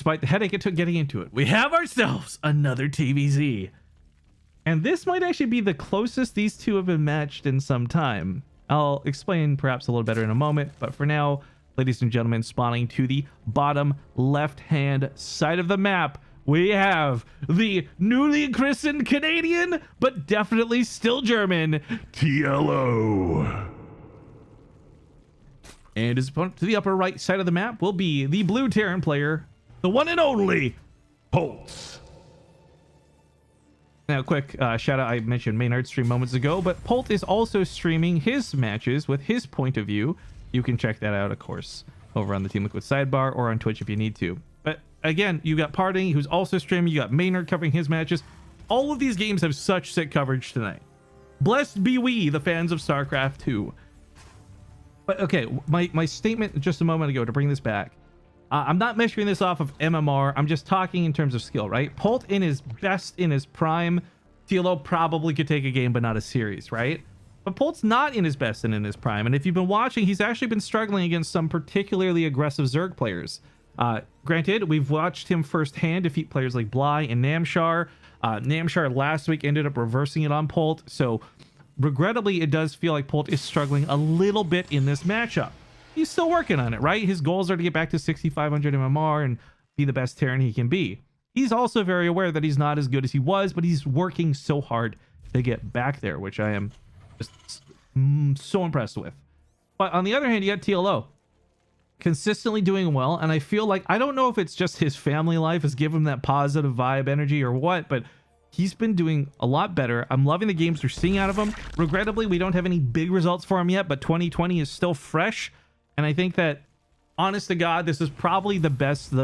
despite the headache it took getting into it, we have ourselves another TvZ. And this might actually be the closest these two have been matched in some time. I'll explain perhaps a little better in a moment, but for now, ladies and gentlemen, spawning to the bottom left-hand side of the map, we have the newly christened Canadian, but definitely still German, TLO. And his opponent to the upper right side of the map will be the blue Terran player, the one and only Polt. Now, quick shout out, I mentioned Maynard's stream moments ago, but Polt is also streaming his matches with his point of view. You can check that out, of course, over on the Team Liquid sidebar or on Twitch if you need to. But again, you got Parting, who's also streaming. You got Maynard covering his matches. All of these games have such sick coverage tonight. Blessed be we, the fans of Starcraft 2. But okay, my statement just a moment ago to bring this back. I'm not measuring this off of MMR. I'm just talking in terms of skill, right? Polt in his best, in his prime, TLO probably could take a game, but not a series, right? But Polt's not in his best and in his prime. And if you've been watching, he's actually been struggling against some particularly aggressive Zerg players. Granted, we've watched him firsthand defeat players like Bly and Namshar. Namshar last week ended up reversing it on Polt. So regrettably, it does feel like Polt is struggling a little bit in this matchup. He's still working on it, right? His goals are to get back to 6,500 MMR and be the best Terran he can be. He's also very aware that he's not as good as he was, but he's working so hard to get back there, which I am just so impressed with. But on the other hand, you got TLO consistently doing well, and I feel like, I don't know if it's just his family life has given him that positive vibe energy or what, but he's been doing a lot better. I'm loving the games we're seeing out of him. Regrettably, we don't have any big results for him yet, but 2020 is still fresh. And I think that, honest to God, this is probably the best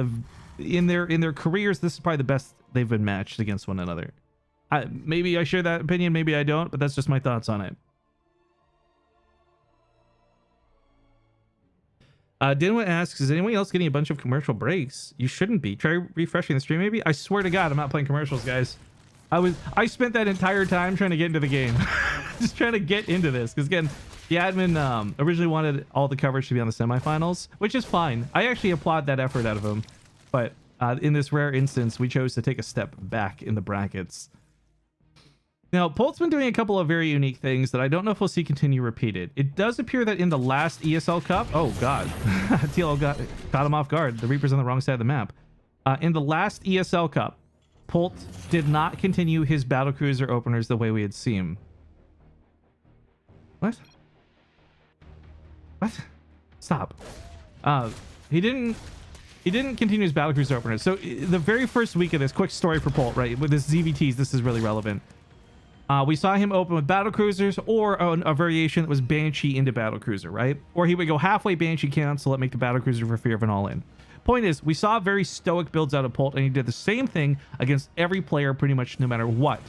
in their careers. This is probably the best they've been matched against one another. Maybe I share that opinion, maybe I don't, but that's just my thoughts on it. Dinwa asks, is anyone else getting a bunch of commercial breaks? You shouldn't be. Try refreshing the stream, maybe. I swear to God, I'm not playing commercials, guys. I spent that entire time trying to get into the game. Just trying to get into this, because again, the admin originally wanted all the coverage to be on the semifinals, which is fine. I actually applaud that effort out of him. But in this rare instance, we chose to take a step back in the brackets. Now, Polt's been doing a couple of very unique things that I don't know if we'll see continue repeated. It does appear that in the last ESL Cup... Oh, God. TL caught him off guard. The Reaper's on the wrong side of the map. In the last ESL Cup, Polt did not continue his battlecruiser openers the way we had seen. What? What? Stop. He didn't continue his battlecruiser opener. So the very first week of this, quick story for Polt, right? With this ZVTs, this is really relevant. We saw him open with battlecruisers or a variation that was Banshee into battlecruiser, right? Or he would go halfway Banshee cancel it, make the battlecruiser for fear of an all-in. Point is, we saw very stoic builds out of Polt, and he did the same thing against every player pretty much no matter what.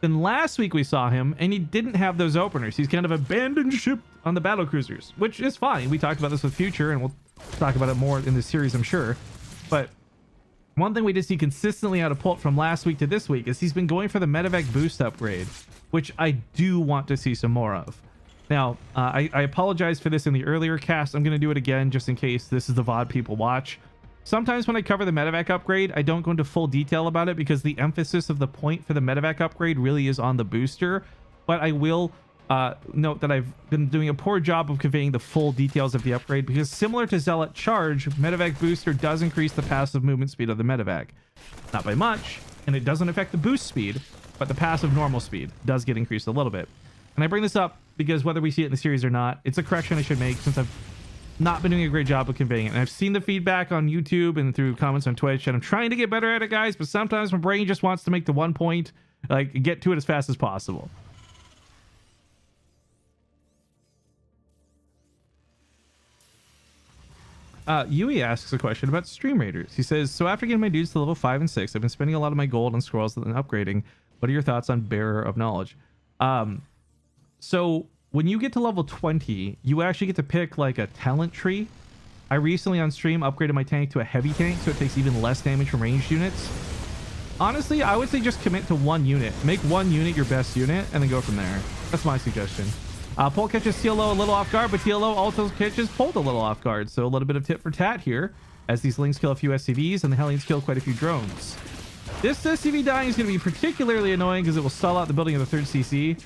Then last week we saw him, and he didn't have those openers. He's kind of abandoned ship on the battlecruisers, which is fine. We talked about this with Future, and we'll talk about it more in this series, I'm sure. But one thing we did see consistently out of Polt from last week to this week is he's been going for the medevac boost upgrade, which I do want to see some more of. Now, I apologize for this in the earlier cast. I'm going to do it again just in case this is the VOD people watch. Sometimes when I cover the medevac upgrade, I don't go into full detail about it because the emphasis of the point for the medevac upgrade really is on the booster. But I will note that I've been doing a poor job of conveying the full details of the upgrade because similar to Zealot Charge, medevac booster does increase the passive movement speed of the medevac. Not by much, and it doesn't affect the boost speed, but the passive normal speed does get increased a little bit. And I bring this up because whether we see it in the series or not, it's a correction I should make since I've not been doing a great job of conveying it. And I've seen the feedback on YouTube and through comments on Twitch, and I'm trying to get better at it, guys, but sometimes my brain just wants to make the one point, like, get to it as fast as possible. Yui asks a question about Stream Raiders. He says, so after getting my dudes to level 5 and 6, I've been spending a lot of my gold on scrolls and upgrading. What are your thoughts on Bearer of Knowledge? So when you get to level 20, you actually get to pick like a talent tree. I recently on stream upgraded my tank to a heavy tank, so it takes even less damage from ranged units. Honestly, I would say just commit to one unit. Make one unit your best unit, and then go from there. That's my suggestion. Polt catches TLO a little off guard, but TLO also catches Polt a little off guard. So a little bit of tit for tat here as these Lings kill a few SCVs and the Hellions kill quite a few drones. This SCV dying is going to be particularly annoying because it will stall out the building of the third CC.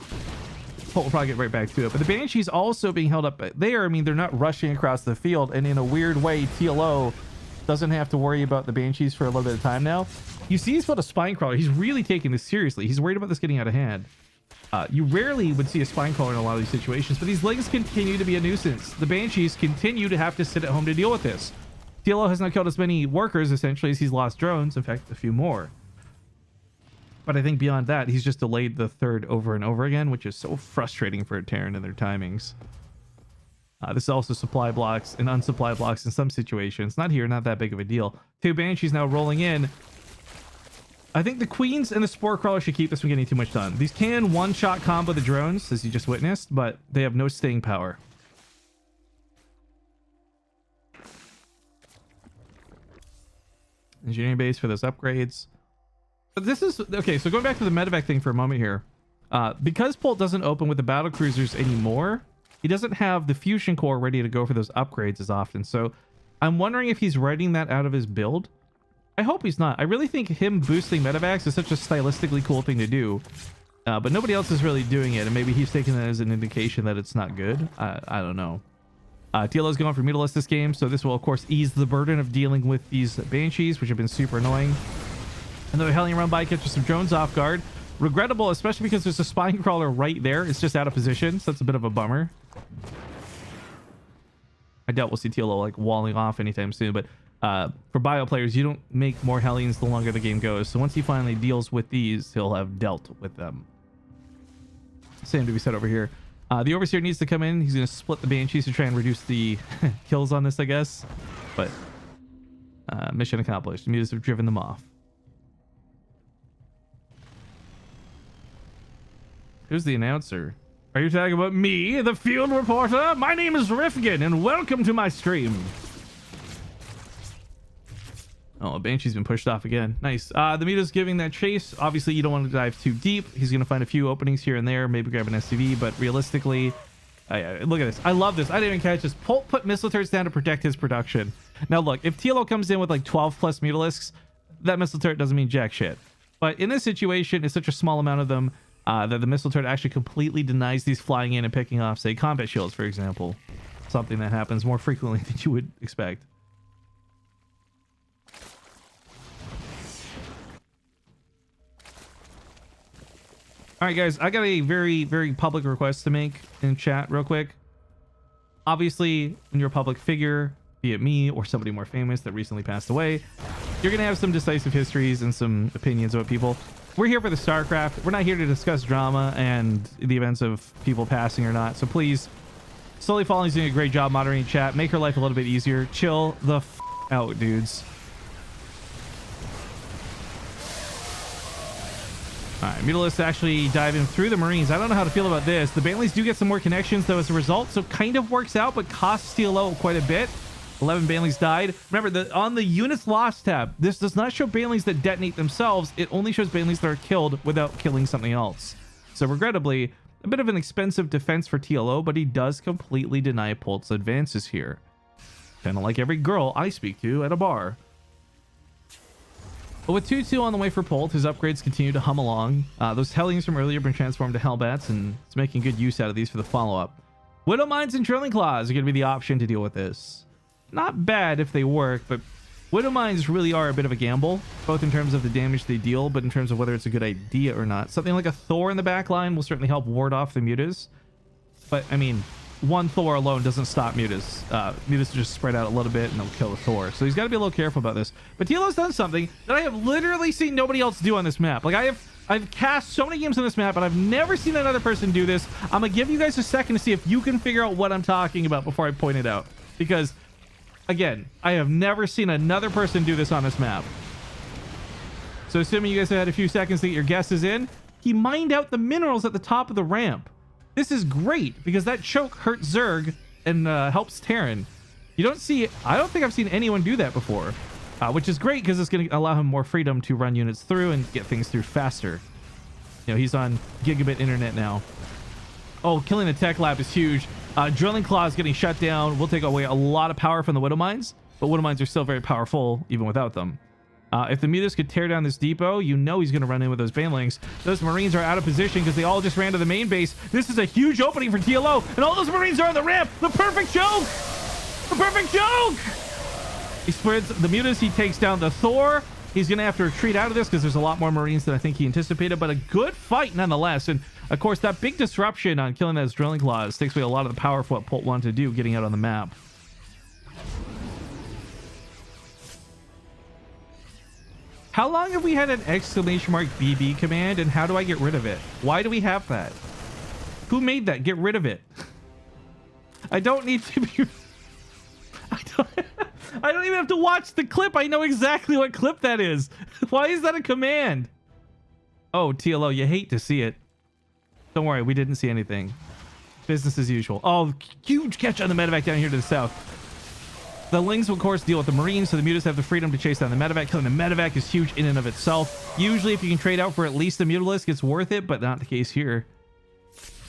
Polt will probably get right back to it. But the Banshee's also being held up there. I mean, they're not rushing across the field. And in a weird way, TLO doesn't have to worry about the Banshees for a little bit of time now. You see he's built a spine crawler. He's really taking this seriously. He's worried about this getting out of hand. You rarely would see a spine crawler in a lot of these situations, but these Lings continue to be a nuisance. The Banshees continue to have to sit at home to deal with this. TLO has not killed as many workers, essentially, as he's lost drones. In fact, a few more. But I think beyond that, he's just delayed the third over and over again, which is so frustrating for Terran and their timings. This is also supply blocks and unsupply blocks in some situations. Not here, not that big of a deal. Two Banshees now rolling in. I think the Queens and the Spore Crawler should keep this from getting too much done. These can one-shot combo the drones, as you just witnessed, but they have no staying power. Engineering base for those upgrades. But this is... Okay, so going back to the medevac thing for a moment here. Because Polt doesn't open with the battle cruisers anymore, he doesn't have the fusion core ready to go for those upgrades as often. So I'm wondering if he's writing that out of his build. I hope he's not. I really think him boosting medevacs is such a stylistically cool thing to do. But nobody else is really doing it. And maybe he's taking that as an indication that it's not good. I don't know. TLO's going for Mutalisk this game. So this will, of course, ease the burden of dealing with these Banshees, which have been super annoying. Another Hellion run by catches some drones off guard. Regrettable, especially because there's a spine crawler right there. It's just out of position. So that's a bit of a bummer. I doubt we'll see TLO like walling off anytime soon. But for bio players, you don't make more Hellions the longer the game goes. So once he finally deals with these, he'll have dealt with them. Same to be said over here. The Overseer needs to come in. He's going to split the Banshees to try and reduce the kills on this, I guess. But mission accomplished. The Mutas have driven them off. Who's the announcer? Are you talking about me, the field reporter? My name is Rifkin, and welcome to my stream. Oh, Banshee's been pushed off again. Nice. The Muta's giving that chase. Obviously, you don't want to dive too deep. He's going to find a few openings here and there, maybe grab an SCV, but realistically, look at this. I love this. I didn't even catch this. Polt put missile turrets down to protect his production. Now, look, if TLO comes in with like 12 plus Mutalisks, that missile turret doesn't mean jack shit. But in this situation, it's such a small amount of them that the missile turret actually completely denies these flying in and picking off, say, combat shields, for example. Something that happens more frequently than you would expect. All right, guys, I got a very, very public request to make in chat real quick. Obviously, when you're a public figure, be it me or somebody more famous that recently passed away, you're going to have some decisive histories and some opinions about people. We're here for the Starcraft. We're not here to discuss drama and the events of people passing or not. So please, Slowly Falling's doing a great job moderating chat. Make her life a little bit easier. Chill the f out, dudes. All right, Mutalisk actually diving through the Marines. I don't know how to feel about this. The Bantleys do get some more connections, though, as a result, so kind of works out, but costs TLO quite a bit. 11 Bantleys died. Remember, on the Units Lost tab, this does not show Bantleys that detonate themselves. It only shows Bantleys that are killed without killing something else. So, regrettably, a bit of an expensive defense for TLO, but he does completely deny Polt's advances here. Kind of like every girl I speak to at a bar. But with 2-2 on the way for Polt, his upgrades continue to hum along. Those Hellions from earlier have been transformed to Hellbats, and it's making good use out of these for the follow-up. Widow Mines and Drilling Claws are going to be the option to deal with this. Not bad if they work, but Widow Mines really are a bit of a gamble, both in terms of the damage they deal, but in terms of whether it's a good idea or not. Something like a Thor in the back line will certainly help ward off the Mutas. But, I mean, one Thor alone doesn't stop Mutas. Mutas just spread out a little bit and they'll kill the Thor. So he's got to be a little careful about this. But TLO's done something that I have literally seen nobody else do on this map. Like, I've cast so many games on this map, but I've never seen another person do this. I'm going to give you guys a second to see if you can figure out what I'm talking about before I point it out. Because, again, I have never seen another person do this on this map. So assuming you guys have had a few seconds to get your guesses in, he mined out the minerals at the top of the ramp. This is great because that choke hurts Zerg and helps Terran. You don't see it. I don't think I've seen anyone do that before, which is great because it's going to allow him more freedom to run units through and get things through faster. You know, he's on gigabit internet now. Oh, killing the tech lab is huge. Drilling claws getting shut down will take away a lot of power from the widow mines, but widow mines are still very powerful even without them. If the Mutas could tear down this depot, you know he's going to run in with those banelings. Those Marines are out of position because they all just ran to the main base. This is a huge opening for TLO, and all those Marines are on the ramp. The perfect joke! The perfect joke! He spreads the Mutas. He takes down the Thor. He's going to have to retreat out of this because there's a lot more Marines than I think he anticipated, but a good fight nonetheless. And of course, that big disruption on killing those drilling claws takes away a lot of the power for what Polt wanted to do, getting out on the map. How long have we had an exclamation mark BB command, and how do I get rid of it? Why do we have that? Who made that? Get rid of it. I don't need to be... I don't even have to watch the clip. I know exactly what clip that is. Why is that a command? Oh, TLO, you hate to see it. Don't worry, we didn't see anything. Business as usual. Oh, huge catch on the medevac down here to the south. The Lings will, of course, deal with the Marines, so the Mutas have the freedom to chase down the medevac. Killing the medevac is huge in and of itself. Usually, if you can trade out for at least the Mutalisk, it's worth it, but not the case here.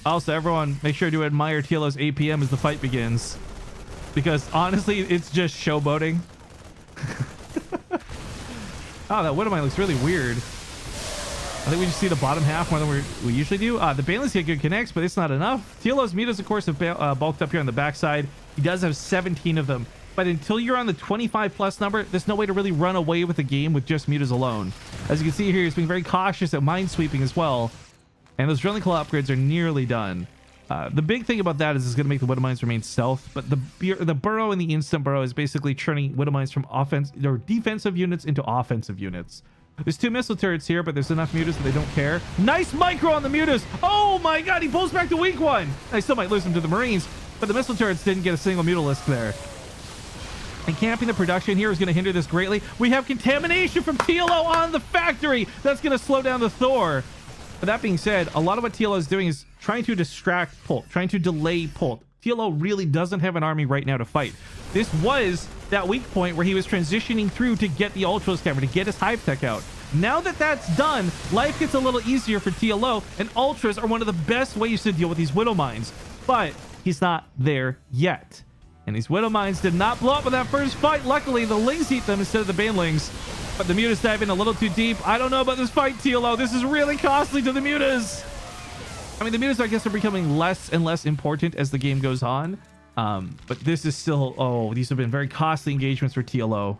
Also, everyone, make sure to admire TLO's APM as the fight begins. Because, honestly, it's just showboating. Oh, that Widowmine looks really weird. I think we just see the bottom half more than we usually do. The Banelings get good connects, but it's not enough. TLO's Mutas, of course, have bulked up here on the backside. He does have 17 of them. But until you're on the 25 plus number, there's no way to really run away with the game with just Mutas alone. As you can see here, he's being very cautious at mine sweeping as well. And those drilling claw upgrades are nearly done. The big thing about that is it's going to make the widow mines remain stealth, but the burrow and the instant burrow is basically turning widow mines from defensive units into offensive units. There's 2 missile turrets here, but there's enough Mutas that they don't care. Nice micro on the Mutas. Oh my god, he pulls back the weak one. I still might lose him to the Marines, but the missile turrets didn't get a single Mutalisk there. And camping the production here is going to hinder this greatly. We have contamination from TLO on the factory. That's going to slow down the Thor. But that being said, a lot of what TLO is doing is trying to distract Polt, trying to delay Polt. TLO really doesn't have an army right now to fight. This was that weak point where he was transitioning through to get the Ultros camera, to get his Hive Tech out. Now that that's done, life gets a little easier for TLO, and Ultras are one of the best ways to deal with these Widow Mines. But he's not there yet. And these Widow Mines did not blow up in that first fight. Luckily, the Lings eat them instead of the Banelings. But the Mutas dive in a little too deep. I don't know about this fight, TLO. This is really costly to the Mutas. I mean, the Mutas, I guess, are becoming less and less important as the game goes on. But this is still... Oh, these have been very costly engagements for TLO.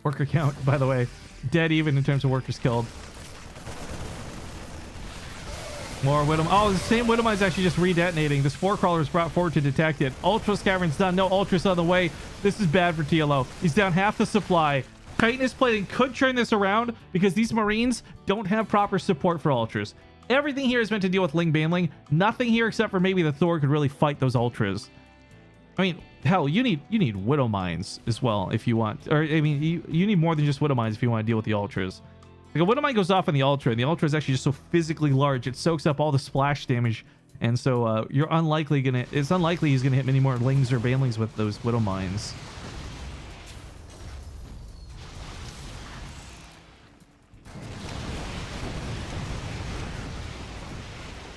Worker count, by the way. Dead even in terms of workers killed. More Widow... Oh, the same Widow Mine's actually just redetonating. This 4-crawler is brought forward to detect it. Ultras Cavern's done. No Ultras on the way. This is bad for TLO. He's down half the supply. Chitinous Plating could turn this around because these Marines don't have proper support for Ultras. Everything here is meant to deal with Ling Baneling. Nothing here except for maybe the Thor could really fight those Ultras. I mean, hell, you need Widow Mines as well if you want. Or, I mean, you need more than just Widow Mines if you want to deal with the Ultras. Like a Widow Mine goes off on the Ultra, and the Ultra is actually just so physically large, it soaks up all the splash damage, and so it's unlikely he's gonna hit many more Lings or Banelings with those Widow Mines.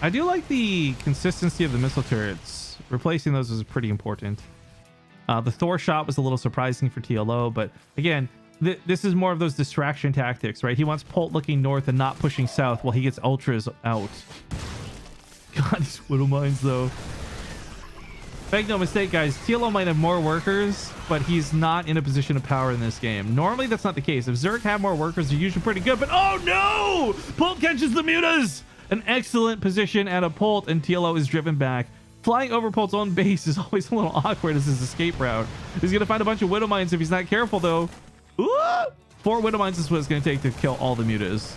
I do like the consistency of the missile turrets. Replacing those is pretty important. The Thor shot was a little surprising for TLO, but again, this is more of those distraction tactics, right? He wants Polt looking north and not pushing south while he gets Ultras out. God, these Widow Mines, though. Make no mistake, guys. TLO might have more workers, but he's not in a position of power in this game. Normally, that's not the case. If Zerg have more workers, they're usually pretty good, but oh no! Polt catches the Mutas! An excellent position at a Polt, and TLO is driven back. Flying over Polt's own base is always a little awkward as his escape route. He's going to find a bunch of Widow Mines if he's not careful, though. Ooh! 4 Widow Mines is what it's going to take to kill all the Mutas.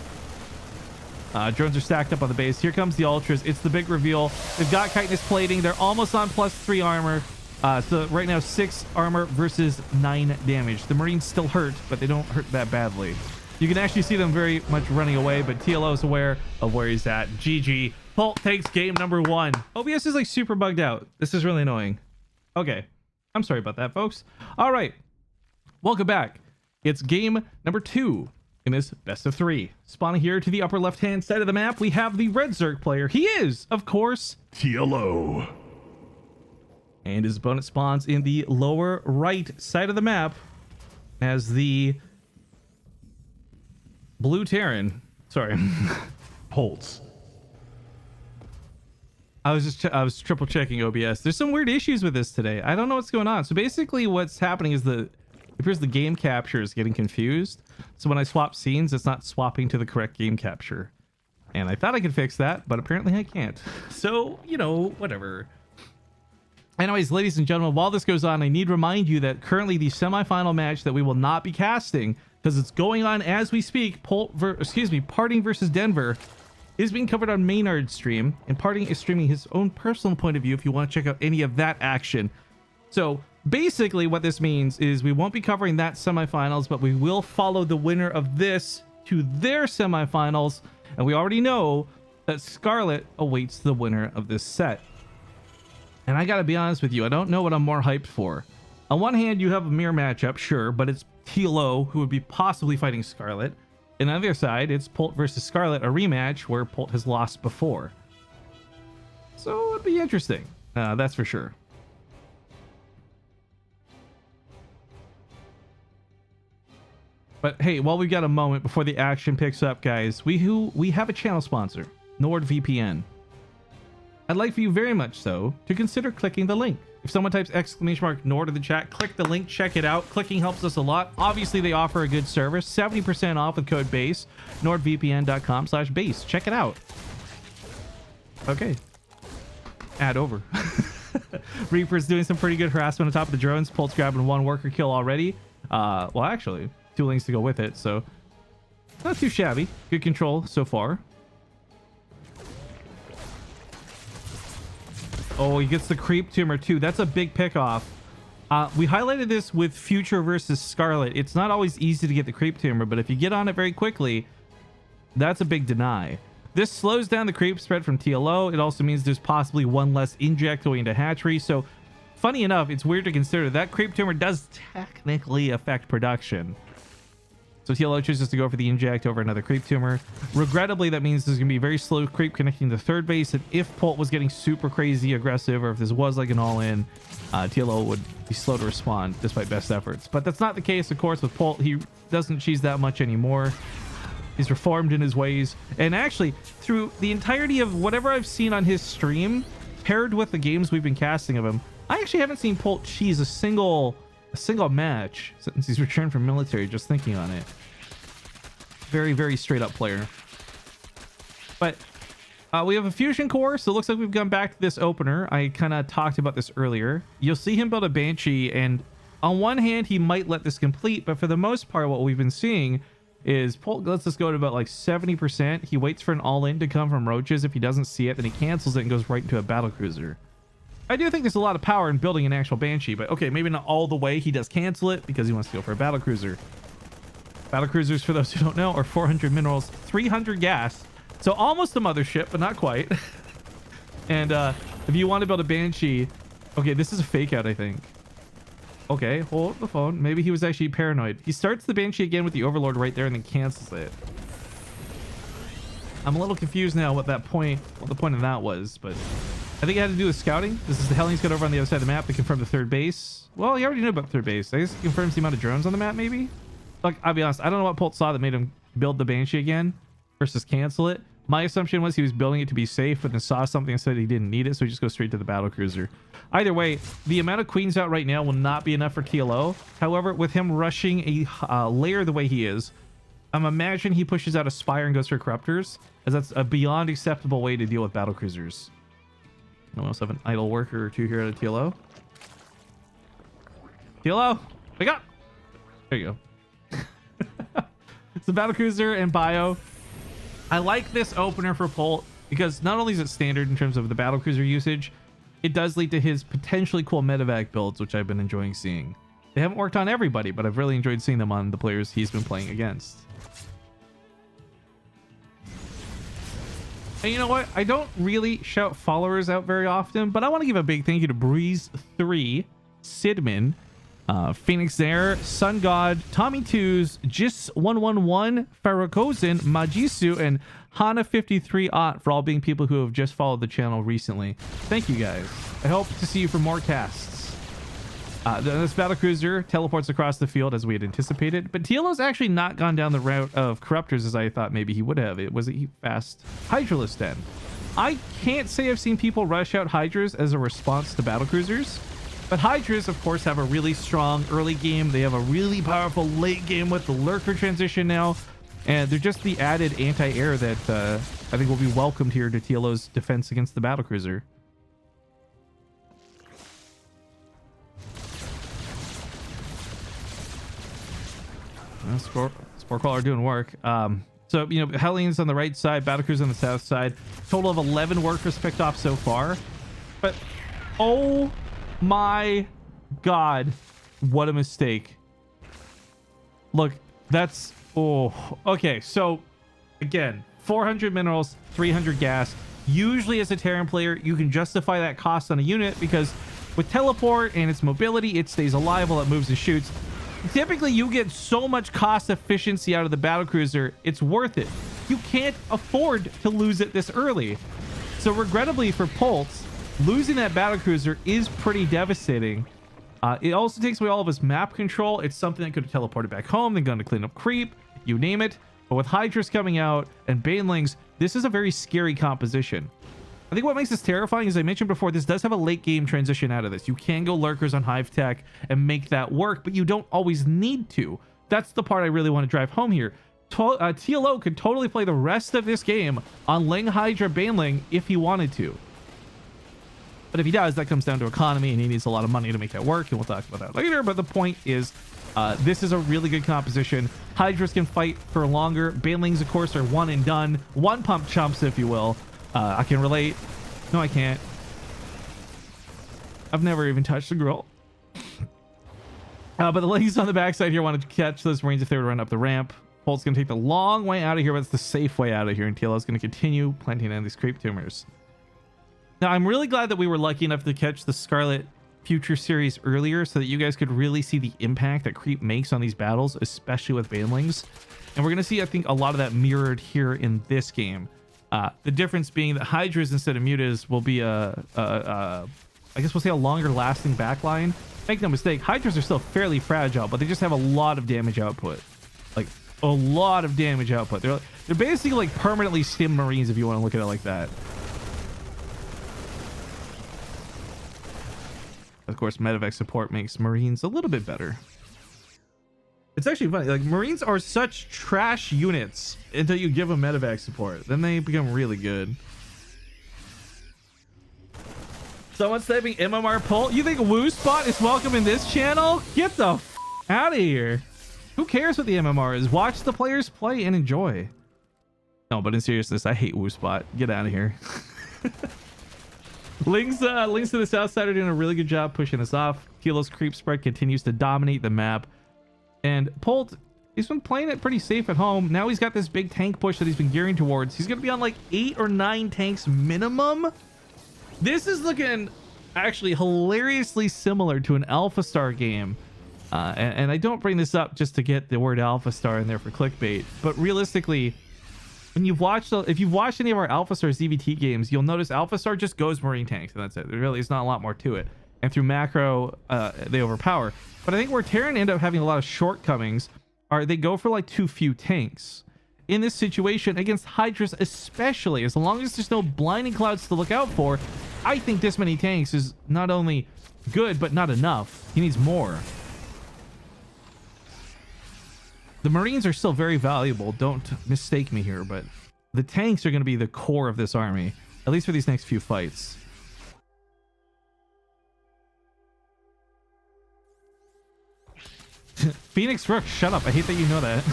Drones are stacked up on the base. Here comes the Ultras. It's the big reveal. They've got Chitinous Plating. They're almost on +3 armor. So right now, 6 armor versus 9 damage. The Marines still hurt, but they don't hurt that badly. You can actually see them very much running away, but TLO is aware of where he's at. GG. Polt takes game number 1. OBS is like super bugged out. This is really annoying. Okay. I'm sorry about that, folks. All right. Welcome back. It's game number 2 in this best of 3. Spawning here to the upper left-hand side of the map, we have the red Zerg player. He is, of course, TLO. And his opponent spawns in the lower right side of the map as the blue Terran. Sorry. Polt. I was triple checking OBS. There's some weird issues with this today. I don't know what's going on. So basically what's happening is it appears the game capture is getting confused. So when I swap scenes, it's not swapping to the correct game capture. And I thought I could fix that, but apparently I can't. So, you know, whatever. Anyways, ladies and gentlemen, while this goes on, I need to remind you that currently the semifinal match that we will not be casting, because it's going on as we speak, Parting versus Denver, is being covered on Maynard's stream, and Parting is streaming his own personal point of view if you want to check out any of that action. So basically what this means is we won't be covering that semifinals, but we will follow the winner of this to their semifinals, and we already know that Scarlet awaits the winner of this set. And I gotta be honest with you, I don't know what I'm more hyped for. On one hand, you have a mirror matchup, sure, but it's TLO who would be possibly fighting Scarlet. And on the other side, it's Polt versus Scarlet, a rematch where Polt has lost before. So it'd be interesting, that's for sure. But hey, while we've got a moment before the action picks up, guys, we have a channel sponsor, NordVPN. I'd like for you very much so to consider clicking the link. If someone types !Nord in the chat, click the link, check it out. Clicking helps us a lot. Obviously, they offer a good service. 70% off with code BASE. NordVPN.com/base. Check it out. Okay. Ad over. Reaper's doing some pretty good harassment on top of the drones. Polt's grabbing 1 worker kill already. Well, actually, 2 links to go with it, so not too shabby. Good control so far. Oh, he gets the creep tumor too. That's a big pick off. We highlighted this with Future versus Scarlet. It's not always easy to get the creep tumor, but if you get on it very quickly, that's a big deny. This slows down the creep spread from TLO. It also means there's possibly 1 less inject going into hatchery. So funny enough, it's weird to consider that creep tumor does technically affect production. So TLO chooses to go for the inject over another creep tumor. Regrettably, that means there's going to be very slow creep connecting to third base. And if Polt was getting super crazy aggressive, or if this was like an all-in, TLO would be slow to respond despite best efforts. But that's not the case, of course, with Polt. He doesn't cheese that much anymore. He's reformed in his ways. And actually, through the entirety of whatever I've seen on his stream, paired with the games we've been casting of him, I actually haven't seen Polt cheese a single match since he's returned from military, just thinking on it. Very, very straight up player. But we have a fusion core, so it looks like we've gone back to this opener. I kind of talked about this earlier. You'll see him build a Banshee, and on one hand, he might let this complete, but for the most part, what we've been seeing is Polt lets us go to about like 70%. He waits for an all-in to come from roaches. If he doesn't see it, then he cancels it and goes right into a battlecruiser. I do think there's a lot of power in building an actual Banshee, but okay, maybe not all the way. He does cancel it because he wants to go for a battlecruiser. Battlecruisers, for those who don't know, are 400 minerals, 300 gas. So almost a mothership, but not quite. And if you want to build a Banshee... Okay, this is a fake out, I think. Okay, hold the phone. Maybe he was actually paranoid. He starts the Banshee again with the Overlord right there and then cancels it. I'm a little confused now what the point of that was, but I think it had to do with scouting. This is the hell he's got over on the other side of the map to confirm the third base. Well, he already knew about third base. I guess it confirms the amount of drones on the map, maybe? Like, I'll be honest, I don't know what Polt saw that made him build the Banshee again versus cancel it. My assumption was he was building it to be safe, but then saw something and said he didn't need it, so he just goes straight to the battlecruiser. Either way, the amount of queens out right now will not be enough for TLO. However, with him rushing a layer the way he is, I'm imagining he pushes out a Spire and goes for Corruptors, as that's a beyond acceptable way to deal with battlecruisers. We also have an idle worker or 2 here at a TLO. TLO, wake up! There you go. It's the battlecruiser and bio. I like this opener for Polt because not only is it standard in terms of the battlecruiser usage, it does lead to his potentially cool medevac builds, which I've been enjoying seeing. They haven't worked on everybody, but I've really enjoyed seeing them on the players he's been playing against. And you know what? I don't really shout followers out very often, but I want to give a big thank you to Breeze3, Sidman, Phoenix there, Sun God, Tommy Twos, Jis 111, Farrakozin, Majisu, and Hana 53 for all being people who have just followed the channel recently. Thank you guys. I hope to see you for more casts. This battlecruiser teleports across the field as we had anticipated, but TLO's actually not gone down the route of corruptors as I thought maybe he would have. It was a fast Hydralist den. I can't say I've seen people rush out Hydras as a response to battlecruisers. But Hydras, of course, have a really strong early game. They have a really powerful late game with the Lurker transition now. And they're just the added anti-air that I think will be welcomed here to TLO's defense against the battlecruiser. Spore Crawler doing work. So, you know, Hellions on the right side, battlecruiser on the south side. Total of 11 workers picked off so far. But, oh my god, what a mistake. Look, that's okay. So again, 400 minerals, 300 gas. Usually as a Terran player you can justify that cost on a unit because with teleport and its mobility it stays alive while it moves and shoots. Typically you get so much cost efficiency out of the battlecruiser, it's worth it. You can't afford to lose it this early. So regrettably for Polt, losing that battlecruiser is pretty devastating. It also takes away all of his map control. It's something that could have teleported back home, then gone to clean up creep, you name it. But with Hydras coming out and Banelings, this is a very scary composition. I think what makes this terrifying, as I mentioned before, this does have a late game transition out of this. You can go Lurkers on Hive Tech and make that work, but you don't always need to. That's the part I really want to drive home here. TLO could totally play the rest of this game on Ling Hydra Baneling if he wanted to. But if he does, that comes down to economy, and he needs a lot of money to make that work, and we'll talk about that later. But the point is, this is a really good composition. Hydras can fight for longer. Banelings, of course, are one and done. One pump chumps, if you will. I can relate. No, I can't. I've never even touched a girl. But the ladies on the backside here wanted to catch those Marines if they would run up the ramp. Polt's going to take the long way out of here, but it's the safe way out of here, and TLO is going to continue planting in these creep tumors. Now, I'm really glad that we were lucky enough to catch the Scarlet Future series earlier so that you guys could really see the impact that creep makes on these battles, especially with Banelings. And we're going to see, I think, a lot of that mirrored here in this game. The difference being that Hydras instead of Mutas will be I guess we'll say a longer lasting backline. Make no mistake, Hydras are still fairly fragile, but they just have a lot of damage output. Like, a lot of damage output. They're basically like permanently stim Marines if you want to look at it like that. Of course, medevac support makes Marines a little bit better. It's actually funny. Like, Marines are such trash units until you give them medevac support. Then they become really good. Someone's typing MMR Polt. You think Woo Spot is welcome in this channel? Get the f out of here. Who cares what the MMR is? Watch the players play and enjoy. No, but in seriousness, I hate Woo Spot. Get out of here. Links to the south side are doing a really good job pushing us off. Kilo's creep spread continues to dominate the map. And Polt, he's been playing it pretty safe at home. Now he's got this big tank push that he's been gearing towards. He's going to be on like 8 or 9 tanks minimum. This is looking actually hilariously similar to an Alpha Star game. And I don't bring this up just to get the word Alpha Star in there for clickbait. But realistically, when you've watched, if you've watched any of our Alpha Star ZVT games, you'll notice Alpha Star just goes Marine tanks, and that's it. There really is not a lot more to it. And through macro, they overpower. But I think where Terran end up having a lot of shortcomings are they go for like too few tanks. In this situation, against Hydras especially, as long as there's no blinding clouds to look out for, I think this many tanks is not only good, but not enough. He needs more. The Marines are still very valuable. Don't mistake me here, but the tanks are going to be the core of this army, at least for these next few fights. Phoenix Rook, shut up. I hate that you know that.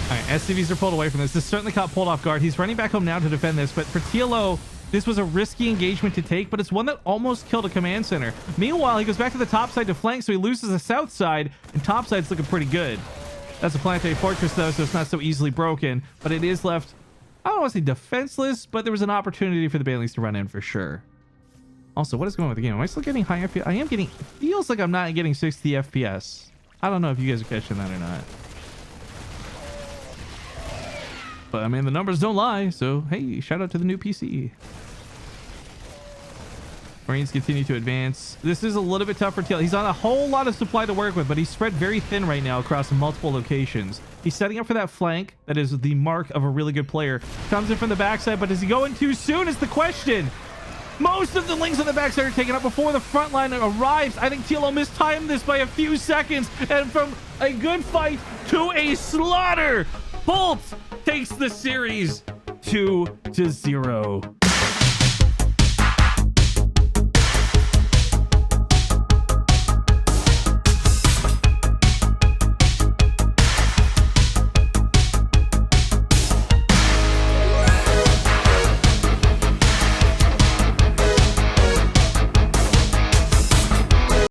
Alright, SCVs are pulled away from this. This certainly caught Polt off guard. He's running back home now to defend this, but for TLO, this was a risky engagement to take, but it's one that almost killed a command center. Meanwhile, he goes back to the top side to flank, so he loses the south side, and top side's looking pretty good. That's a planetary fortress, though, so it's not so easily broken, but it is left, I don't want to say defenseless, but there was an opportunity for the Banelings to run in for sure. Also, what is going on with the game? Am I still getting high FPS? I am getting... It feels like I'm not getting 60 FPS. I don't know if you guys are catching that or not. But, I mean, the numbers don't lie. So, hey, shout out to the new PC. Marines continue to advance. This is a little bit tough for TL. He's on a whole lot of supply to work with, but he's spread very thin right now across multiple locations. He's setting up for that flank. That is the mark of a really good player. Comes in from the backside, but is he going too soon is the question. Most of the links on the backside are taken up before the front line arrives. I think TLO mistimed this by a few seconds. And from a good fight to a slaughter, Polt takes the series 2-0.